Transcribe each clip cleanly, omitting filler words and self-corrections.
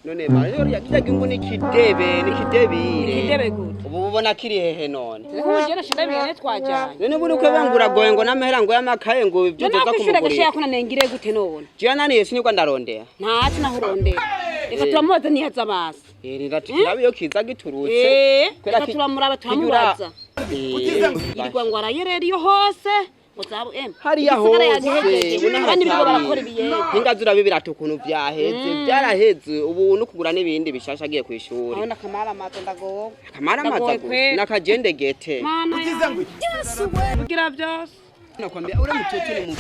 none mara yakijya ngo nikidebire gute ubu ubona kiri hehe none nk'umugera shindabire twajyanye none buri uko banguragoye ngo n'amahera ngo y'amakaye ngo ibyo nza kumugurira gashya ko nanengire gute none je naniye sinigwa ndarondera ntacyo nahurondera reka turamubaza nihaza amaso ndatikirabe yo kiza giturutse reka turamuraba turamubaza yirwa ngo arayerera iyo hose hariya hose kandi biriko barakora ibiyego ingazura bibirata ukuntu vyaheze byaraheze ubu no kugura n'ibindi bishasha agiye kwishuri abona kamara amato ndagowe nakagende gete kugira byose nakwambia ure mtoto ni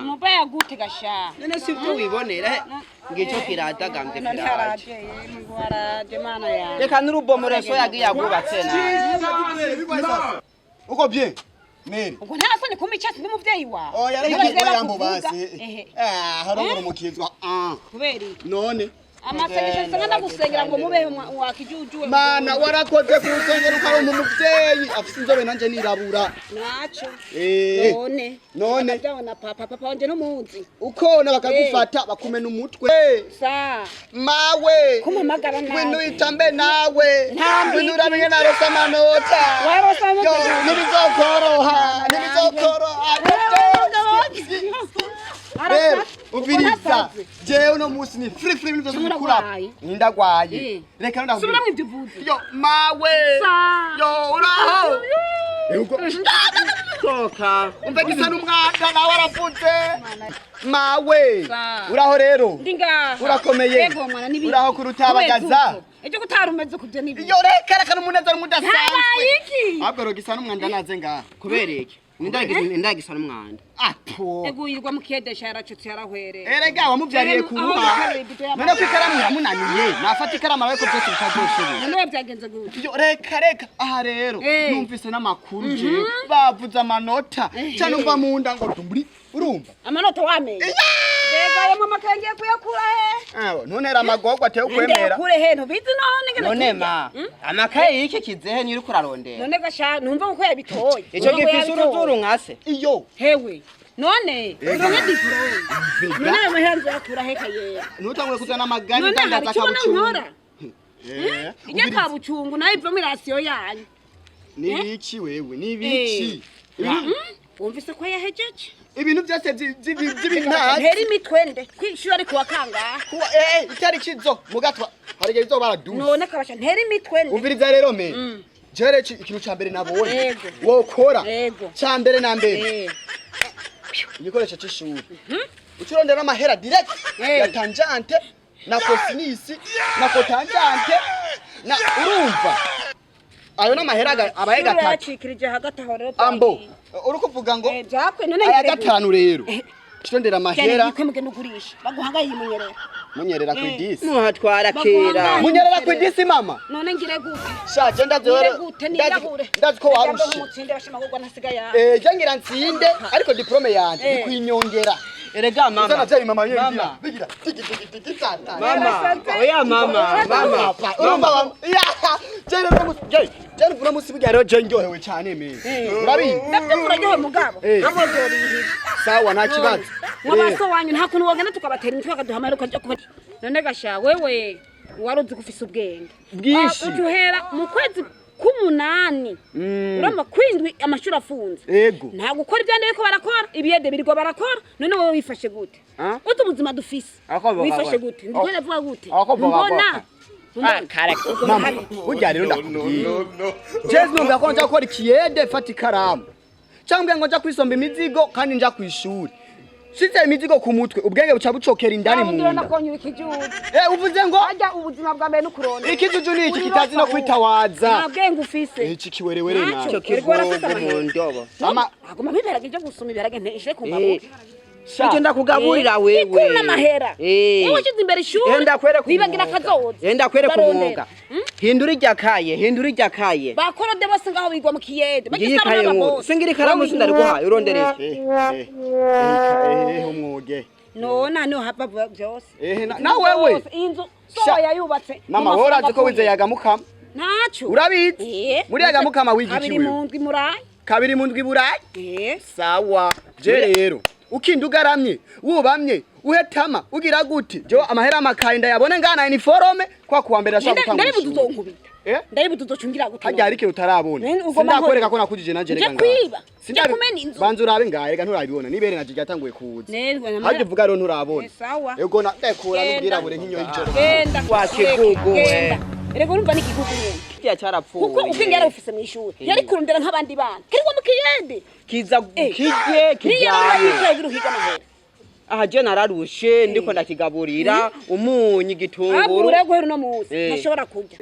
mubaya gute gasha none sivyo wibonera ngico kiradagambe kiraje ngwaraje mana ya reka n'urubomoro so yagiye agubatse na uko bien Neri. Uko nta soni kuma icyatsi n'umuvyeyi wawe. Oya reka yambo basi. Harongora umukizwa. Kuberi. None. Amasengesho sanga gusengera ngo mube wakijujuwe. Mana warakoze kusengera ukaronka umuvyeyi afite inzobe nanje nirabura. Naco. None. Ndabona papa wanje no muzi. Uko bakagufata bakumena umutwe. Sa. Mawe. Kumamagara nawe. Wino itambe nawe. Wino uramenye narosa manota. Warosa manota. Nibizokoroha. Ubiriza je uno musi ni free nivyo zikura ndagwaye reka ndahubira subira mwivyivuze yo mawe yo uraho yuko toka umva gisa n'umwanda nawe aravuze mawe uraho rero urakomeye uraho kurutabagaza ejo kutarumeze kuvye nibi yo reka n'umunezero mudasanzwe ahubwo rogisa n'umwanda naze ngaha kubereke ndagisa n'umwanda apo eguyirwa mukedesha yaracutse yarahwere erega wamuvyariye kuruha none kwikaramu yamunaniye nafata ikaramu ariko byose bitazoshobora none byagenze gute yo reka aha rero numvise n'amakuru je bavuze amanota cyane umva mu nda ngo dumburi urumva amanota wamenye Bega yemo Amakaye kuyakura he none era amagogwa ateye kwemera kure he ntubizi none ma Amakaye yiki kizehe nyiri kurarondera none gasha numva uko yabitoye ico gifise uruzuru nkase iyo hewe none none diplome none amahanzo yakura he kaye nutangwe kuzana amagani ndangaza kabucungu ijya kabucungu nayo ivamo irasiyo yanyu nibiki wewe nibiki wumvise ko yahejeje ibintu byose by'ibintazi ntera imitwende kwishura ari kuwa kangahe kuwa itari kizo mugatwa harige izo baraduza none kabasha ntera imitwende umviriza rero me jere ikintu ca mbere nabonye wokora ca mbere na mbere igikoresho c'ishuri ucurondera amahera direct ya tangente na cosinisi na cotangente na urumva ayo n'amahera abaye gatatu yacikirije hagati aho rero ambo urukuvuga ngo byakwe none aya gatanu rero citondera amahera kwemge nugurisha baguhangaye munyerera ku idisi muhatwara kera munyerera ku idisi mama none ngire gute shaje ndazi ko warushe umutsinde bashimagurwa ntasigaye je ngira nsinde ariko diplome yanje ikwinyongera erega mama uzana vyayi mama yengira bigira mama oya mama jene vuna musi bugira rero je ndyohewe cyane me urabizi ndabyo uraryohe mugabo amodori sawa nta kibazo mwabaso wanyu nta kuntu wogana tukabatera imitwe akaduhamara ukaje kuba none gasha wewe waruzi gufisa ubwenge bwishi ujuhera mu kwezi kumunani uramba kwindwi amashuri afunze yego nta gukora ibyane biko barakora ibiyede biriko barakora none wowe wifashe gute utu ubuzima dufise wifashe gute ndiko ndavuga gute mbona mama burya rero ndakubwiye jezi numva ko nja gukora ikiyede fata ikaramu cyangwa ngo nja kwisomba imizigo kandi nja kwishuri size imizigo ku mutwe ubwenge buca bucokera indani mu nda uvuze ngo ajya ubuzima bwa mbere n'ukuronda ikijuju ni iki kitazi no kwitawaza nta bwenge ufise iki kiwerewere naco kigogo mu ndobo mama aguma biberage byo gusoma ibiharage nteshe ku maboko icyo ndakugaburira wewe ikuna mahera wowe ukize imbere ishuri wibagira kazoza ndakwereka umwuga hindura irya kaye bakorode bose ngaho bigwa mu kiyede bagisaba n'abose singira ikaramu sindariguhaye urondereze umwuge nona no hapa byose na wewe inzu soya yubatse mama woraze ko wize yagamukama naco urabizi muri yagamukama wigikiwe kabiri mu ndwi burayi sawa je rero ukindi ugaramye wubamye uhetama ugira gute jo amahera amakaye ndayabone ngana uniforme kwa kuwambere ashaka gutanga ndari butuzonkubita ndari butuzocungira gute hajya ariko utarabona sindakwereka ko nakujije nanje rega kwiba banza urabe ngaye rega nturabibona nibere naje ryatanguye kuza hajya uvuga rero nturabona yego ndakura n'ubwirabure nk'inyo y'ijoro genda wakigugu erega urumva n'ikigugu nyene kiya carapfuye kuko ubwenge yarabufise mu ishuri yari kurondera nk'abandi bana kirwa mu kiyende kiza kije kijaye amahera aha je nararushe ndiko ndakigaburira umunyu igitunguru abura guhera no muzi ntashobora kurya